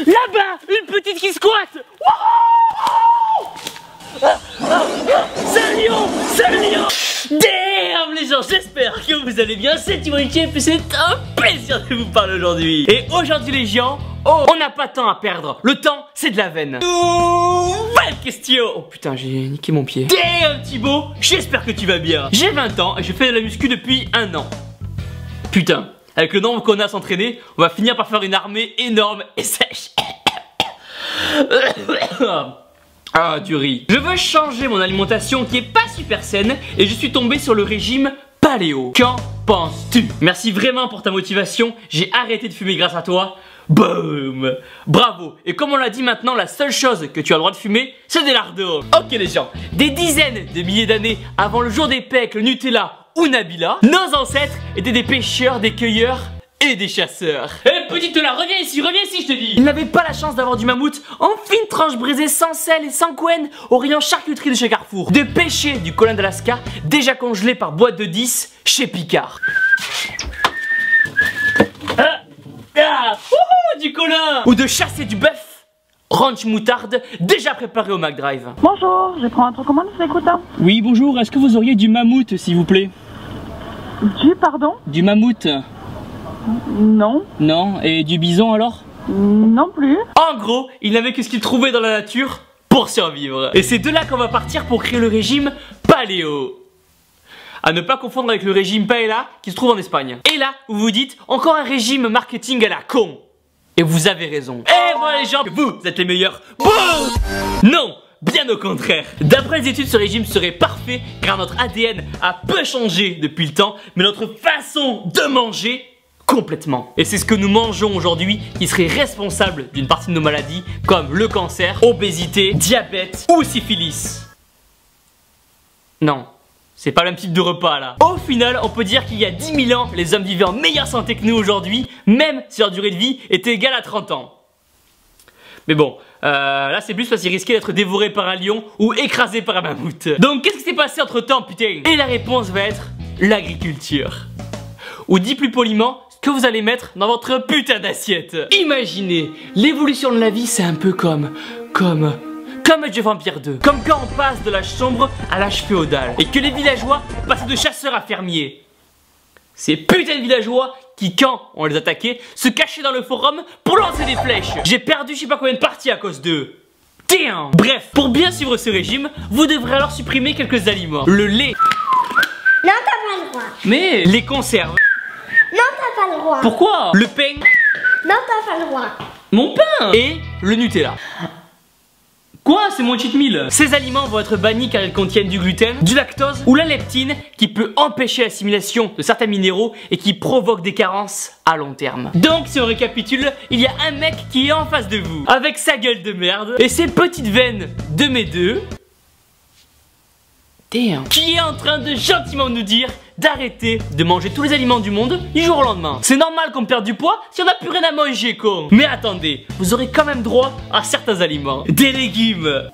Là-bas, une petite qui squatte. C'est un lion. C'est un lion. Damn les gens, j'espère que vous allez bien. C'est Timonique et c'est un plaisir de vous parler aujourd'hui. Et aujourd'hui les gens, on n'a pas de temps à perdre. Le temps, c'est de la veine. Nouvelle question. Oh putain, j'ai niqué mon pied. Damn Thibaut, j'espère que tu vas bien. J'ai 20 ans et je fais de la muscu depuis 1 an. Putain, avec le nombre qu'on a à s'entraîner, on va finir par faire une armée énorme et sèche. Ah, du riz. Je veux changer mon alimentation qui est pas super saine et je suis tombé sur le régime paléo. Qu'en penses-tu? Merci vraiment pour ta motivation, j'ai arrêté de fumer grâce à toi. Boum. Bravo. Et comme on l'a dit maintenant, la seule chose que tu as le droit de fumer, c'est des lardons. Ok les gens, des dizaines de milliers d'années avant le jour des paix avec le Nutella ou Nabila, nos ancêtres étaient des pêcheurs, des cueilleurs et des chasseurs. Eh petite là, reviens ici, je te dis. Ils n'avaient pas la chance d'avoir du mammouth en fine tranche brisée sans sel et sans couenne au rayon charcuterie de chez Carrefour. De pêcher du colin d'Alaska déjà congelé par boîte de 10 chez Picard. Du colin. Ou de chasser du bœuf ranch moutarde déjà préparé au McDrive. Bonjour, je prends votre commande, vous écoutez? Oui bonjour, est-ce que vous auriez du mammouth s'il vous plaît? Du pardon? Du mammouth? Non. Non, et du bison alors? Non plus. En gros, il n'avait que ce qu'il trouvait dans la nature pour survivre. Et c'est de là qu'on va partir pour créer le régime paléo. À ne pas confondre avec le régime paella qui se trouve en Espagne. Et là, vous vous dites, encore un régime marketing à la con. Et vous avez raison. Et voilà les gens, vous êtes les meilleurs. Boum! Non, bien au contraire. D'après les études, ce régime serait parfait car notre ADN a peu changé depuis le temps, mais notre façon de manger complètement. Et c'est ce que nous mangeons aujourd'hui qui serait responsable d'une partie de nos maladies comme le cancer, obésité, diabète ou syphilis. Non. C'est pas le même type de repas là. Au final, on peut dire qu'il y a 10 000 ans, les hommes vivaient en meilleure santé que nous aujourd'hui, même si leur durée de vie était égale à 30 ans. Mais bon, là c'est plus parce qu'il risquait d'être dévoré par un lion ou écrasé par un mammouth. Donc qu'est-ce qui s'est passé entre temps, putain? Et la réponse va être l'agriculture. Ou dit plus poliment, ce que vous allez mettre dans votre putain d'assiette. Imaginez, l'évolution de la vie c'est un peu comme Age of Empires 2. Comme quand on passe de l'âge sombre à l'âge féodal. Et que les villageois passaient de chasseurs à fermiers. Ces putains de villageois qui, quand on les attaquait, se cachaient dans le forum pour lancer des flèches. J'ai perdu je sais pas combien de parties à cause d'eux. Damn. Bref, pour bien suivre ce régime, vous devrez alors supprimer quelques aliments. Le lait. Non, t'as pas le droit. Mais les conserves. Non, t'as pas le droit. Pourquoi? Le pain. Non, t'as pas le droit. Mon pain. Et le Nutella. Quoi? C'est mon cheat meal. Ces aliments vont être bannis car ils contiennent du gluten, du lactose ou la leptine qui peut empêcher l'assimilation de certains minéraux et qui provoque des carences à long terme. Donc si on récapitule, il y a un mec qui est en face de vous avec sa gueule de merde et ses petites veines de mes deux qui est en train de gentiment nous dire d'arrêter de manger tous les aliments du monde du jour au lendemain. C'est normal qu'on perde du poids si on n'a plus rien à manger, con. Mais attendez, vous aurez quand même droit à certains aliments. Des légumes.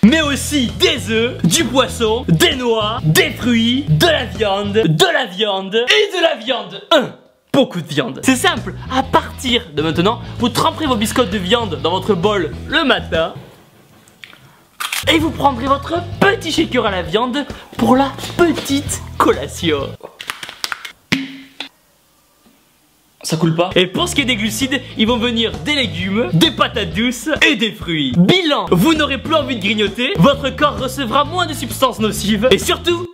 Mais aussi des œufs, du poisson, des noix, des fruits, de la viande et de la viande. Beaucoup de viande. C'est simple, à partir de maintenant, vous tremperez vos biscottes de viande dans votre bol le matin et vous prendrez votre petit shaker à la viande pour la petite collation. Ça coule pas. Et pour ce qui est des glucides, ils vont venir des légumes, des patates douces et des fruits. Bilan, vous n'aurez plus envie de grignoter, votre corps recevra moins de substances nocives et surtout,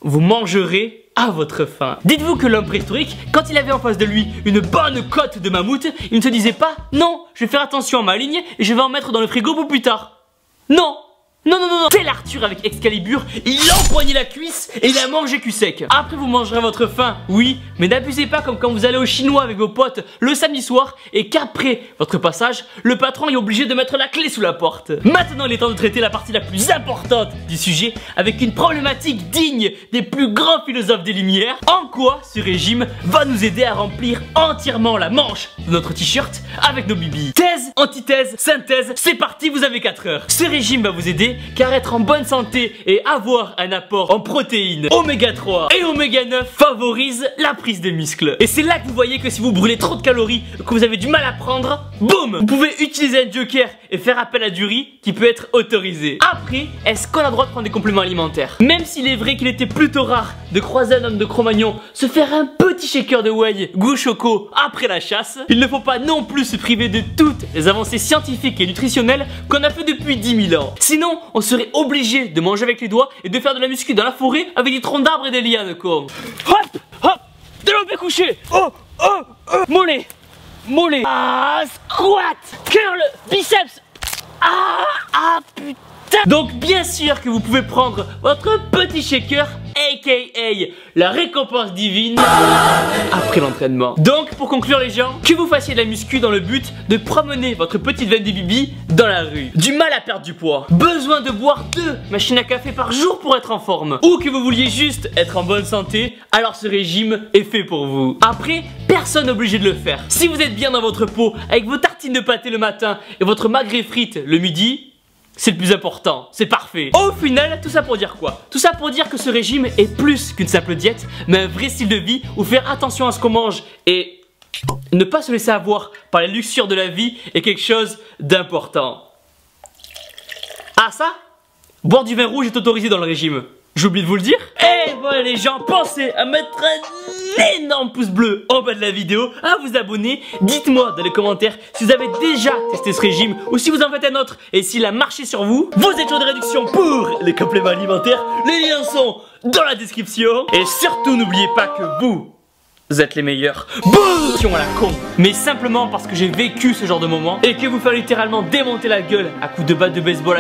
vous mangerez à votre faim. Dites-vous que l'homme préhistorique, quand il avait en face de lui une bonne côte de mammouth, il ne se disait pas « Non, je vais faire attention à ma ligne et je vais en mettre dans le frigo pour plus tard. » Non. Non, non, non, non. Tel Arthur avec Excalibur, il empoignait la cuisse et il a mangé cul sec. Après vous mangerez votre faim, oui, mais n'abusez pas comme quand vous allez au chinois avec vos potes le samedi soir et qu'après votre passage, le patron est obligé de mettre la clé sous la porte. Maintenant il est temps de traiter la partie la plus importante du sujet avec une problématique digne des plus grands philosophes des Lumières. En quoi ce régime va nous aider à remplir entièrement la manche de notre t-shirt avec nos bibis. Thèse, antithèse, synthèse, c'est parti, vous avez 4 heures. Ce régime va vous aider santé, car être en bonne santé et avoir un apport en protéines, oméga 3 et oméga 9 favorise la prise de muscles. Et c'est là que vous voyez que si vous brûlez trop de calories, que vous avez du mal à prendre, boum, vous pouvez utiliser un joker et faire appel à du riz qui peut être autorisé. Après, est-ce qu'on a le droit de prendre des compléments alimentaires? Même s'il est vrai qu'il était plutôt rare de croiser un homme de Cro-Magnon se faire un petit shaker de whey goût choco après la chasse, il ne faut pas non plus se priver de toutes les avancées scientifiques et nutritionnelles qu'on a fait depuis 10 000 ans. Sinon, on serait obligé de manger avec les doigts et de faire de la muscu dans la forêt avec des troncs d'arbres et des lianes con. Hop, hop, développé couché. Mollet, mollet. Ah, squat, curl, biceps. Putain. Donc bien sûr que vous pouvez prendre votre petit shaker, aka la récompense divine après l'entraînement. Donc pour conclure les gens, que vous fassiez de la muscu dans le but de promener votre petite veine de bibi dans la rue, du mal à perdre du poids, besoin de boire 2 machines à café par jour pour être en forme, ou que vous vouliez juste être en bonne santé, alors ce régime est fait pour vous. Après, personne n'est obligé de le faire. Si vous êtes bien dans votre peau avec vos tartines de pâté le matin et votre magret frites le midi, c'est le plus important, c'est parfait. Au final, tout ça pour dire quoi? Tout ça pour dire que ce régime est plus qu'une simple diète, mais un vrai style de vie où faire attention à ce qu'on mange et ne pas se laisser avoir par les luxures de la vie est quelque chose d'important. Ah ça? Boire du vin rouge est autorisé dans le régime. J'ai oublié de vous le dire. Et voilà les gens, pensez à mettre un énorme pouce bleu en bas de la vidéo, à vous abonner. Dites-moi dans les commentaires si vous avez déjà testé ce régime ou si vous en faites un autre et s'il a marché sur vous. Vos études de réduction pour les compléments alimentaires, les liens sont dans la description. Et surtout n'oubliez pas que vous êtes les meilleurs. Boum à la con. Mais simplement parce que j'ai vécu ce genre de moment et que vous faites littéralement démonter la gueule à coups de batte de baseball.